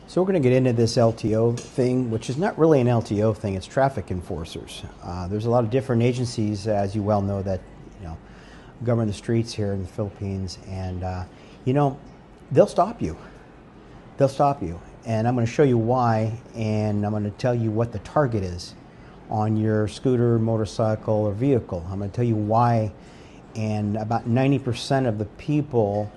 So we're going to get into this LTO thing, which is not really an LTO thing. It's traffic enforcers. There's a lot of different agencies, as you well know, that govern the streets here in the Philippines, and they'll stop you. They'll stop you, and I'm going to show you why, and I'm going to tell you what the target is on your scooter, motorcycle, or vehicle. I'm going to tell you why, and about 90% of the people,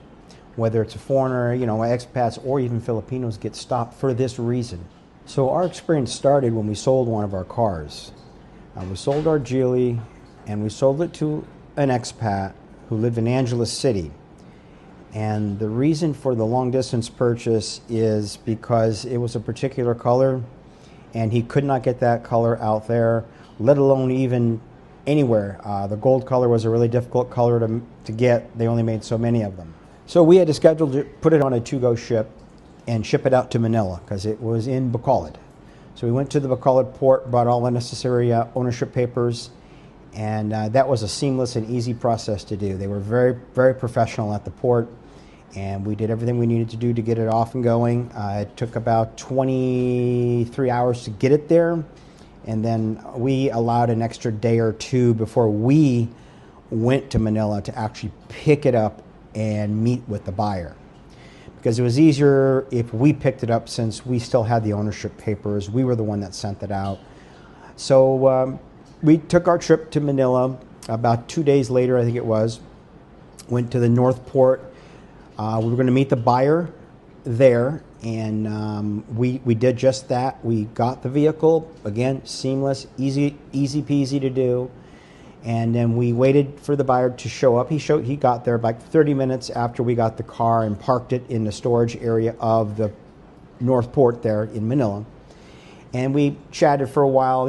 whether it's a foreigner, expats, or even Filipinos, get stopped for this reason. So our experience started when we sold one of our cars. We sold our Geely, and we sold it to an expat who lived in Angeles City. And the reason for the long distance purchase is because it was a particular color, and he could not get that color out there, let alone even anywhere. The gold color was a really difficult color to get. They only made so many of them. So we had to schedule to put it on a to-go ship and ship it out to Manila because it was in Bacolod. So we went to the Bacolod port, brought all the necessary ownership papers, and that was a seamless and easy process to do. They were very, very professional at the port, and we did everything we needed to do to get it off and going. It took about 23 hours to get it there, and then we allowed an extra day or two before we went to Manila to actually pick it up and meet with the buyer, because it was easier if we picked it up since we still had the ownership papers. We were the one that sent it out. So we took our trip to Manila. About 2 days later, I think it was, went to the North Port. We were going to meet the buyer there, and we did just that. We got the vehicle, again, seamless, easy peasy to do. And then we waited for the buyer to show up. He got there about 30 minutes after we got the car and parked it in the storage area of the North Port there in Manila. And we chatted for a while,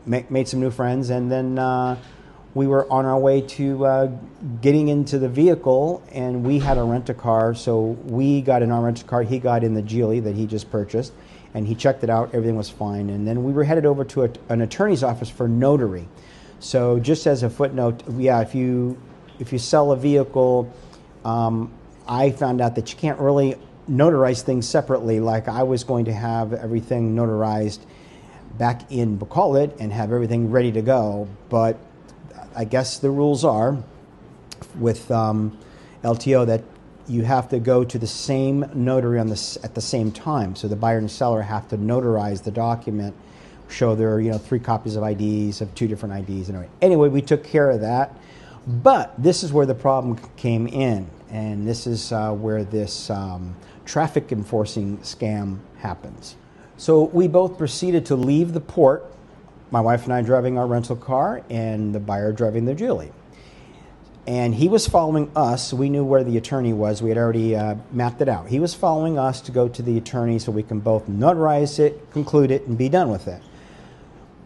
made some new friends, and then we were on our way to getting into the vehicle, and we had a rent-a-car, so we got in our rent-a-car, he got in the Geely that he just purchased, and he checked it out, everything was fine. And then we were headed over to an attorney's office for notary. So just as a footnote, yeah, if you sell a vehicle, I found out that you can't really notarize things separately. Like I was going to have everything notarized back in Bacolod and have everything ready to go, but I guess the rules are with LTO that you have to go to the same notary at the same time. So the buyer and seller have to notarize the document, show their 3 copies of IDs, of 2 different IDs. Anyway, we took care of that. But this is where the problem came in, and this is where this traffic enforcing scam happens. So we both proceeded to leave the port, my wife and I driving our rental car, and the buyer driving the Geely. And he was following us. We knew where the attorney was. We had already mapped it out. He was following us to go to the attorney so we can both notarize it, conclude it, and be done with it.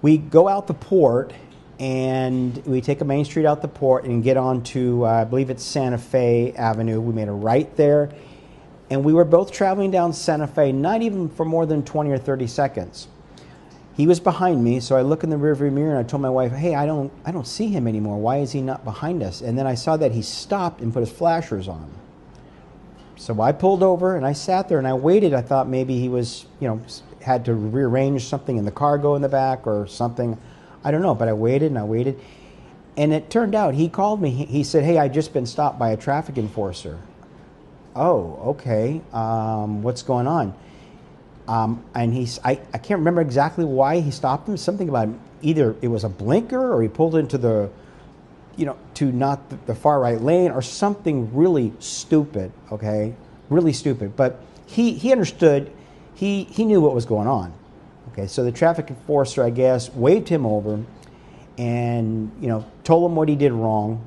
We go out the port, and we take a main street out the port and get on to, I believe it's Santa Fe Avenue. We made a right there, and we were both traveling down Santa Fe, not even for more than 20 or 30 seconds. He was behind me, so I look in the rearview mirror and I told my wife, hey, I don't see him anymore. Why is he not behind us? And then I saw that he stopped and put his flashers on. So I pulled over and I sat there and I waited. I thought maybe he was, had to rearrange something in the cargo in the back or something. I don't know, but I waited and I waited. And it turned out, he called me. He said, hey, I just been stopped by a traffic enforcer. Oh, okay. What's going on? And I can't remember exactly why he stopped him. Something about either it was a blinker or he pulled into the, to not the far right lane or something really stupid, okay? Really stupid. But he understood. He knew what was going on. Okay, so the traffic enforcer, I guess, waved him over and, told him what he did wrong.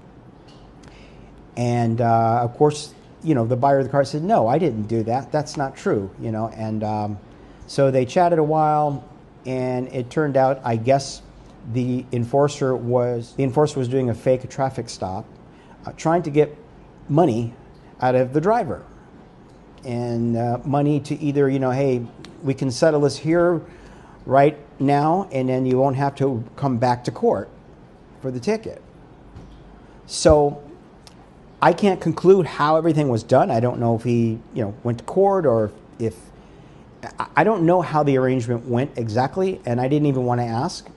And, of course, the buyer of the car said, no, I didn't do that. That's not true, And so they chatted a while, and it turned out, I guess, the enforcer was doing a fake traffic stop, trying to get money out of the driver. And money to either, hey, we can settle this here right now, and then you won't have to come back to court for the ticket. So I can't conclude how everything was done. I don't know if he, went to court or if I don't know how the arrangement went exactly, and I didn't even want to ask.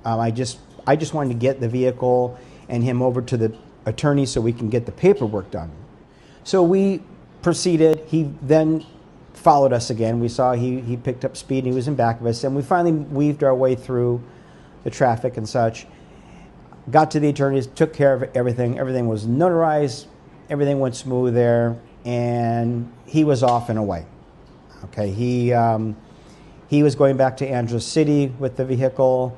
I just wanted to get the vehicle and him over to the attorney so we can get the paperwork done. So we proceeded. He then followed us again. We saw he picked up speed and he was in back of us, and we finally weaved our way through the traffic and such. Got to the attorneys, took care of everything. Everything was notarized. Everything went smooth there, and he was off and away. Okay, he was going back to Angeles City with the vehicle,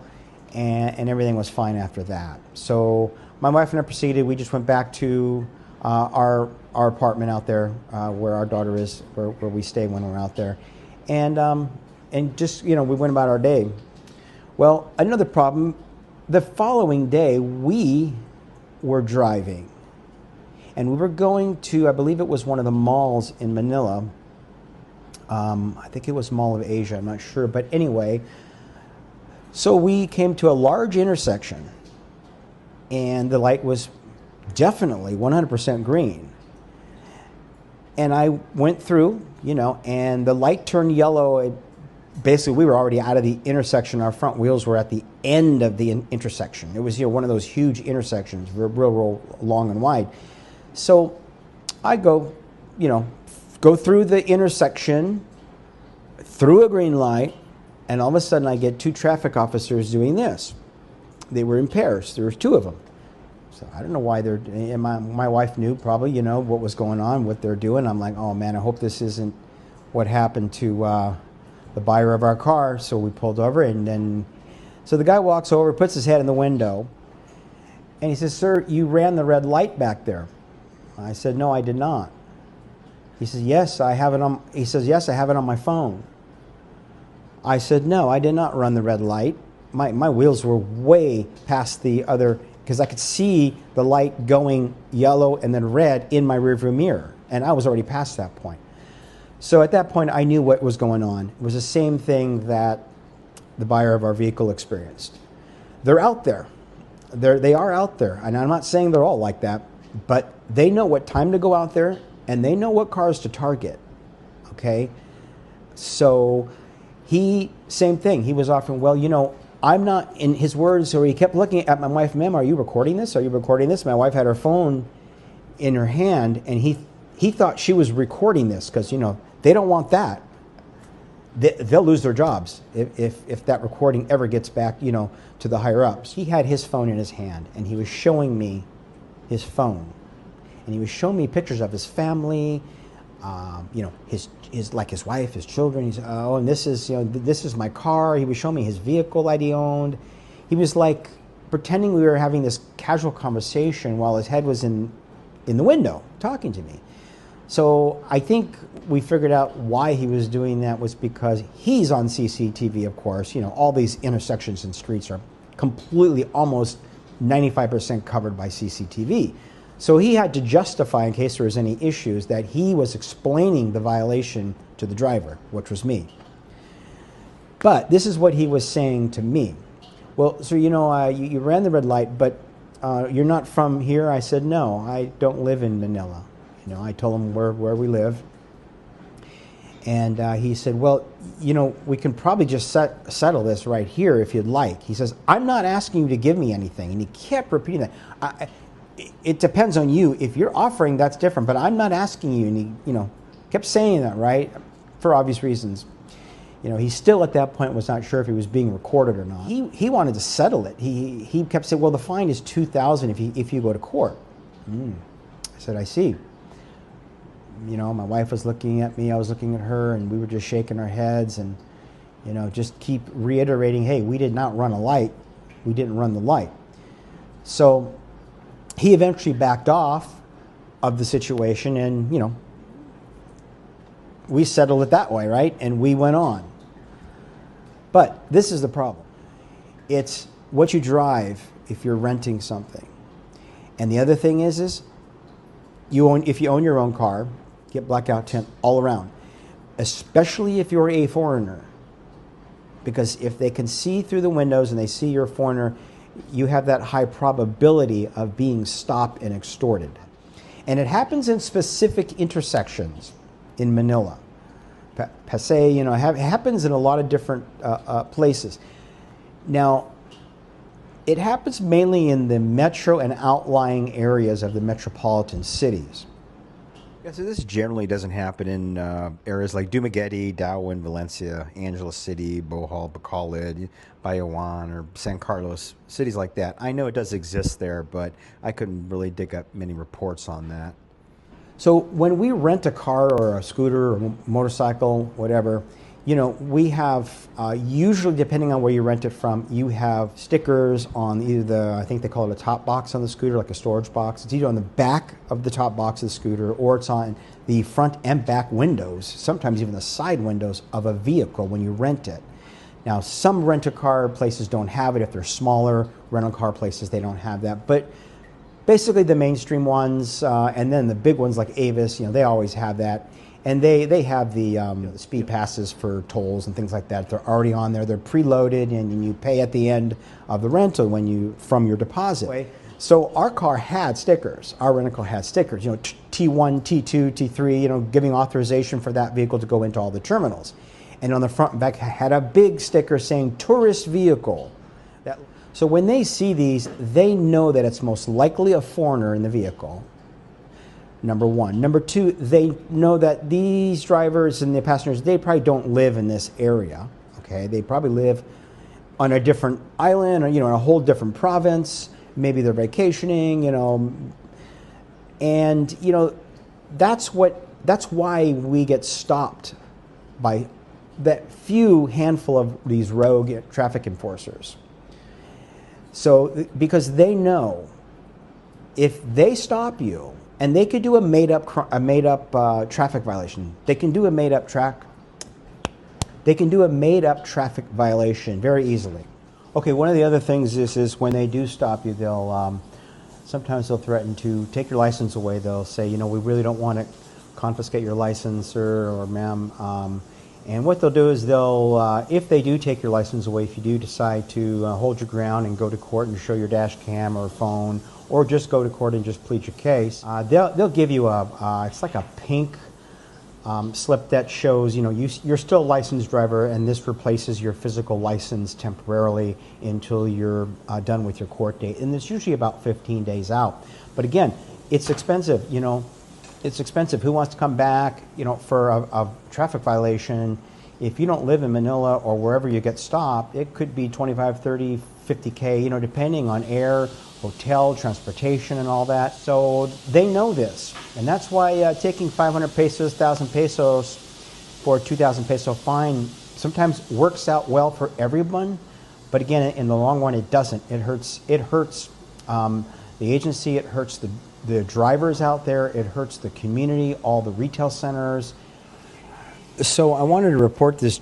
and everything was fine after that. So my wife and I proceeded. We just went back to our apartment out there where our daughter is, where we stay when we're out there, and just we went about our day. Well, another problem. The following day, we were driving, and we were going to, I believe it was one of the malls in Manila. I think it was Mall of Asia, I'm not sure. But anyway, so we came to a large intersection, and the light was definitely 100% green. And I went through, and the light turned yellow. Basically, we were already out of the intersection. Our front wheels were at the end of the intersection. It was one of those huge intersections, real long and wide. So I go through the intersection, through a green light, and all of a sudden I get two traffic officers doing this. They were in pairs. There were two of them. So I don't know why they're. And my wife knew probably, what was going on, what they're doing. I'm like, oh man, I hope this isn't what happened to the buyer of our car. So we pulled over, and then, so the guy walks over, puts his head in the window, and he says, "Sir, you ran the red light back there." I said, "No, I did not." He says, "Yes, I have it on." He says, "Yes, I have it on my phone." I said, "No, I did not run the red light. My wheels were way past the other, because I could see the light going yellow and then red in my rearview mirror, and I was already past that point." So at that point, I knew what was going on. It was the same thing that the buyer of our vehicle experienced. They're out there. They are out there. And I'm not saying they're all like that, but they know what time to go out there, and they know what cars to target. Okay? So same thing. He was offering, well, I'm not, in his words, so he kept looking at my wife, "Ma'am, are you recording this? Are you recording this?" My wife had her phone in her hand, and he thought she was recording this because, they don't want that. They'll lose their jobs if that recording ever gets back, to the higher ups. He had his phone in his hand, and he was showing me his phone, and he was showing me pictures of his family, his wife, his children. He's, "Oh, and this is my car." He was showing me his vehicle that he owned. He was like pretending we were having this casual conversation while his head was in the window talking to me. So I think we figured out why he was doing that was because he's on CCTV, of course. All these intersections and streets are completely, almost 95% covered by CCTV. So he had to justify, in case there was any issues, that he was explaining the violation to the driver, which was me. But this is what he was saying to me. "Well, so you ran the red light, but you're not from here?" I said, "No, I don't live in Manila." I told him where we live. And he said, "Well, we can probably just settle this right here if you'd like." He says, "I'm not asking you to give me anything." And he kept repeating that. It depends on you. If you're offering, that's different, but I'm not asking you. And he, kept saying that, right? For obvious reasons. He still at that point was not sure if he was being recorded or not. He wanted to settle it. He kept saying, "Well, the fine is $2,000 if you go to court." I said, "I see." My wife was looking at me, I was looking at her, and we were just shaking our heads and, just keep reiterating, "Hey, we did not run a light. We didn't run the light." So he eventually backed off of the situation, and, we settled it that way, right? And we went on. But this is the problem. It's what you drive if you're renting something. And the other thing is if you own your own car, get blackout tint all around, especially if you're a foreigner. Because if they can see through the windows and they see you're a foreigner, you have that high probability of being stopped and extorted. And it happens in specific intersections in Manila. Passé, you know, it happens in a lot of different places. Now, it happens mainly in the metro and outlying areas of the metropolitan cities. Yeah, so this generally doesn't happen in areas like Dumaguete, Darwin, Valencia, Angeles City, Bohol, Bacolod, Bayawan, or San Carlos, cities like that. I know it does exist there, but I couldn't really dig up many reports on that. So when we rent a car or a scooter or a motorcycle, whatever, you know, we have, usually depending on where you rent it from, you have stickers on either the, I think they call it a top box on the scooter, like a storage box. It's either on the back of the top box of the scooter, or it's on the front and back windows, sometimes even the side windows of a vehicle when you rent it. Now, some rent-a-car places don't have it. If they're smaller rental car places, they don't have that. But basically the mainstream ones, and then the big ones like Avis, you know, they always have that. And they have the speed passes for tolls and things like that. They're already on there. They're preloaded, and you pay at the end of the rental from your deposit. So our car had stickers. Our rental car had stickers. You know, T1, T2, T3. You know, giving authorization for that vehicle to go into all the terminals. And on the front and back had a big sticker saying "tourist vehicle." So when they see these, they know that it's most likely a foreigner in the vehicle. Number one. Number two, they know that these drivers and the passengers, they probably don't live in this area. Okay, they probably live on a different island, or you know, in a whole different province. Maybe they're vacationing, you know, and you know, that's why we get stopped by that few handful of these rogue traffic enforcers. So because they know if they stop you, and they could do a made-up traffic violation. They can do a made-up traffic violation very easily. Okay, one of the other things is when they do stop you, they'll sometimes they'll threaten to take your license away. They'll say, you know, we really don't want to confiscate your license, sir or ma'am. And what they'll do is they'll, if they do take your license away, if you do decide to hold your ground and go to court and show your dash cam or phone, or just go to court and just plead your case, they'll give you it's like a pink slip that shows, you know, you're still a licensed driver, and this replaces your physical license temporarily until you're done with your court date. And it's usually about 15 days out. But again, it's expensive, you know. It's expensive. Who wants to come back, you know, for a traffic violation? If you don't live in Manila or wherever you get stopped, it could be 25, 30, 50K, you know, depending on air, hotel, transportation, and all that. So they know this. And that's why taking 500 pesos, 1,000 pesos for a 2,000 peso fine sometimes works out well for everyone. But again, in the long run, it doesn't. It hurts the agency, it hurts the drivers out there, it hurts the community, all the retail centers. So I wanted to report this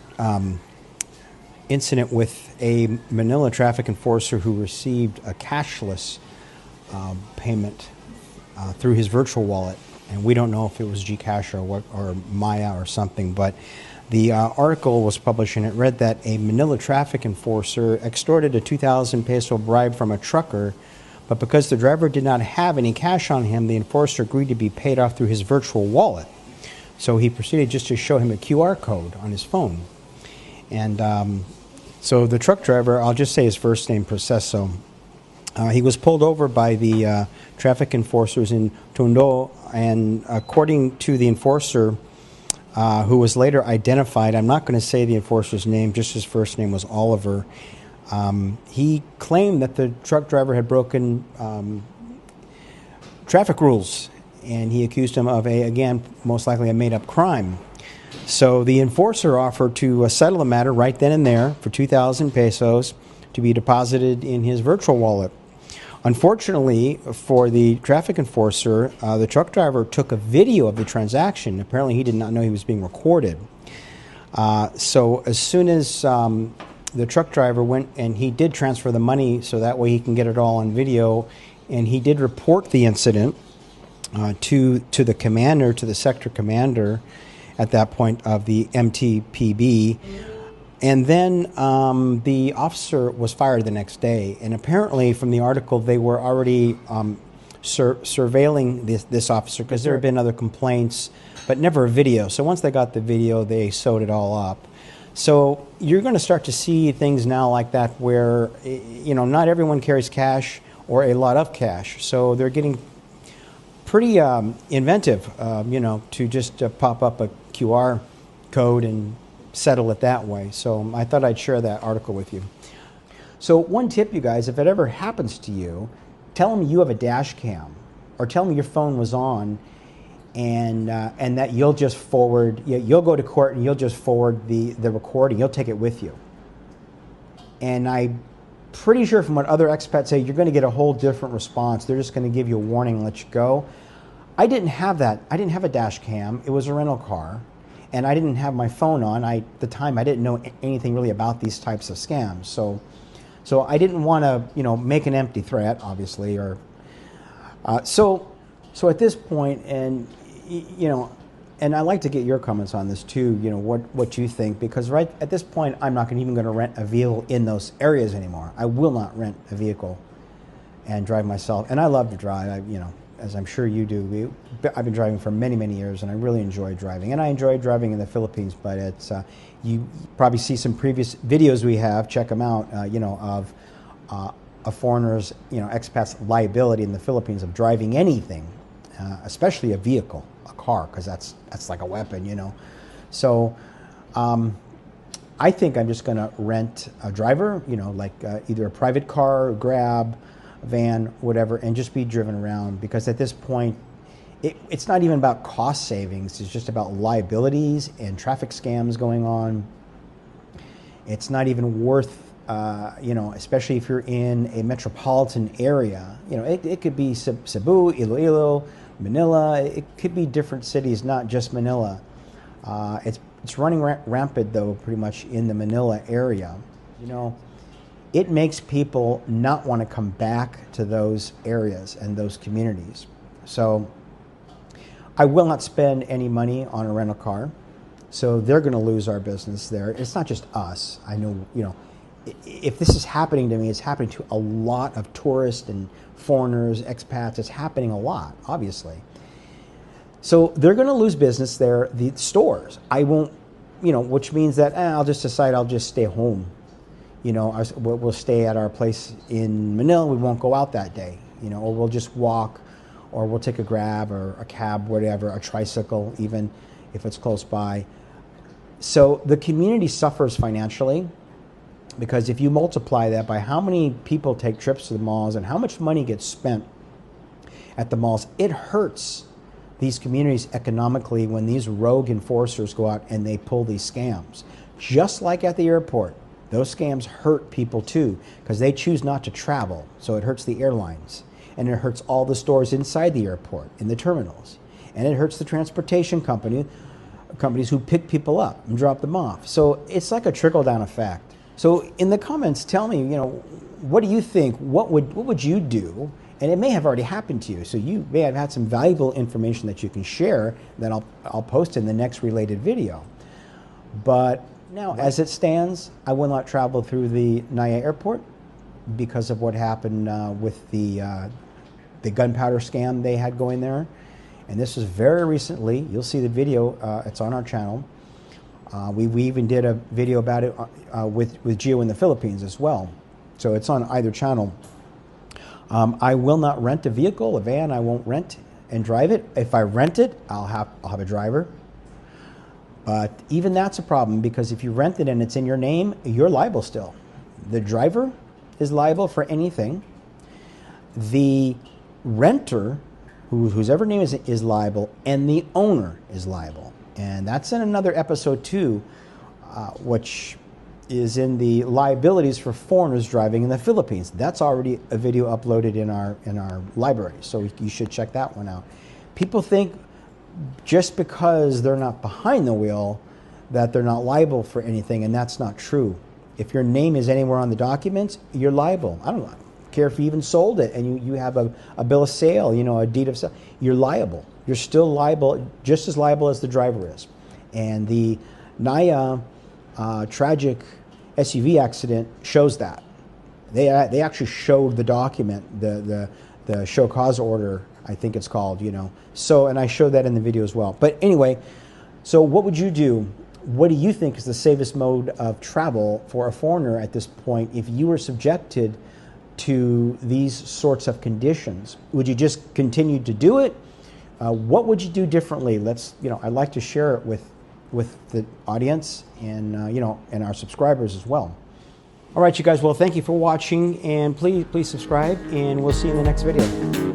incident with a Manila traffic enforcer who received a cashless payment through his virtual wallet, and we don't know if it was Gcash or Maya or something, but the article was published and it read that a Manila traffic enforcer extorted a 2,000 peso bribe from a trucker, but because the driver did not have any cash on him, the enforcer agreed to be paid off through his virtual wallet. So he proceeded just to show him a QR code on his phone. And so the truck driver, I'll just say his first name, Proceso, he was pulled over by the traffic enforcers in Tondo, and according to the enforcer, who was later identified, I'm not going to say the enforcer's name, just his first name was Oliver. He claimed that the truck driver had broken traffic rules, and he accused him of again, most likely a made-up crime. So the enforcer offered to settle the matter right then and there for 2,000 pesos to be deposited in his virtual wallet. Unfortunately for the traffic enforcer, the truck driver took a video of the transaction. Apparently he did not know he was being recorded. So as soon as the truck driver went, and he did transfer the money so that way he can get it all on video, and he did report the incident to the commander, to the sector commander at that point of the MTPB. And then the officer was fired the next day. And apparently from the article, they were already surveilling this officer, because there have been other complaints but never a video. So once they got the video, they sewed it all up. So you're going to start to see things now like that where, not everyone carries cash or a lot of cash. So they're getting pretty inventive, to just pop up a QR code and settle it that way. So I thought I'd share that article with you. So one tip, you guys, if it ever happens to you, tell them you have a dash cam, or tell them your phone was on, and that you'll just forward, you'll go to court and you'll just forward the recording, you'll take it with you. And I'm pretty sure from what other expats say, you're going to get a whole different response. They're just going to give you a warning and let you go. I didn't have that. I didn't have a dash cam. It was a rental car. And I didn't have my phone on. At the time, I didn't know anything really about these types of scams. So I didn't want to, make an empty threat, obviously. So at this point, and and I'd like to get your comments on this too. What you think, because right at this point, I'm not even going to rent a vehicle in those areas anymore. I will not rent a vehicle and drive myself. And I love to drive. As I'm sure you do. I've been driving for many, many years, and I really enjoy driving. And I enjoy driving in the Philippines, but it's you probably see some previous videos we have. Check them out. Of a foreigner's, expats' liability in the Philippines of driving anything, especially a vehicle, a car, because that's like a weapon. So I think I'm just going to rent a driver, like either a private car, Grab, van, whatever, and just be driven around, because at this point it's not even about cost savings. It's just about liabilities and traffic scams going on. It's not even worth especially if you're in a metropolitan area. It could be Cebu, Iloilo, Manila. It could be different cities, not just Manila. It's running rampant though, pretty much in the Manila area. It makes people not want to come back to those areas and those communities. So I will not spend any money on a rental car. So they're going to lose our business there. It's not just us. I know, if this is happening to me, it's happening to a lot of tourists and foreigners, expats. It's happening a lot, obviously. So they're going to lose business there, the stores. I won't, which means that I'll just decide I'll just stay home. We'll stay at our place in Manila. We won't go out that day, or we'll just walk, or we'll take a Grab or a cab, whatever, a tricycle, even if it's close by. So the community suffers financially, because if you multiply that by how many people take trips to the malls and how much money gets spent at the malls, it hurts these communities economically when these rogue enforcers go out and they pull these scams. Just like at the airport. Those scams hurt people too, because they choose not to travel, so it hurts the airlines, and it hurts all the stores inside the airport, in the terminals, and it hurts the transportation companies who pick people up and drop them off. So it's like a trickle-down effect. So in the comments, tell me, what do you think? What would you do? And it may have already happened to you, so you may have had some valuable information that you can share that I'll post in the next related video. But now, as it stands, I will not travel through the Naya airport because of what happened with the gunpowder scam they had going there. And this was very recently. You'll see the video. It's on our channel. We even did a video about it with Geo in the Philippines as well. So it's on either channel. I will not rent a vehicle, a van. I won't rent and drive it. If I rent it, I'll have a driver. But even that's a problem, because if you rent it and it's in your name, you're liable still. The driver is liable for anything. The renter, whose ever name is liable, and the owner is liable. And that's in another episode too, which is in the liabilities for foreigners driving in the Philippines. That's already a video uploaded in our library, so you should check that one out. People think just because they're not behind the wheel that they're not liable for anything, and that's not true. If your name is anywhere on the documents, you're liable. I don't care if you even sold it and you have a bill of sale, a deed of sale, you're liable. You're still liable, just as liable as the driver is. And the Naya tragic SUV accident shows that. They actually showed the document, the show cause order I think it's called, you know. So, and I show that in the video as well. But anyway, so what would you do? What do you think is the safest mode of travel for a foreigner at this point if you were subjected to these sorts of conditions? Would you just continue to do it? What would you do differently? Let's, you know, I'd like to share it with the audience and, you know, and our subscribers as well. All right, you guys, well, thank you for watching, and please subscribe, and we'll see you in the next video.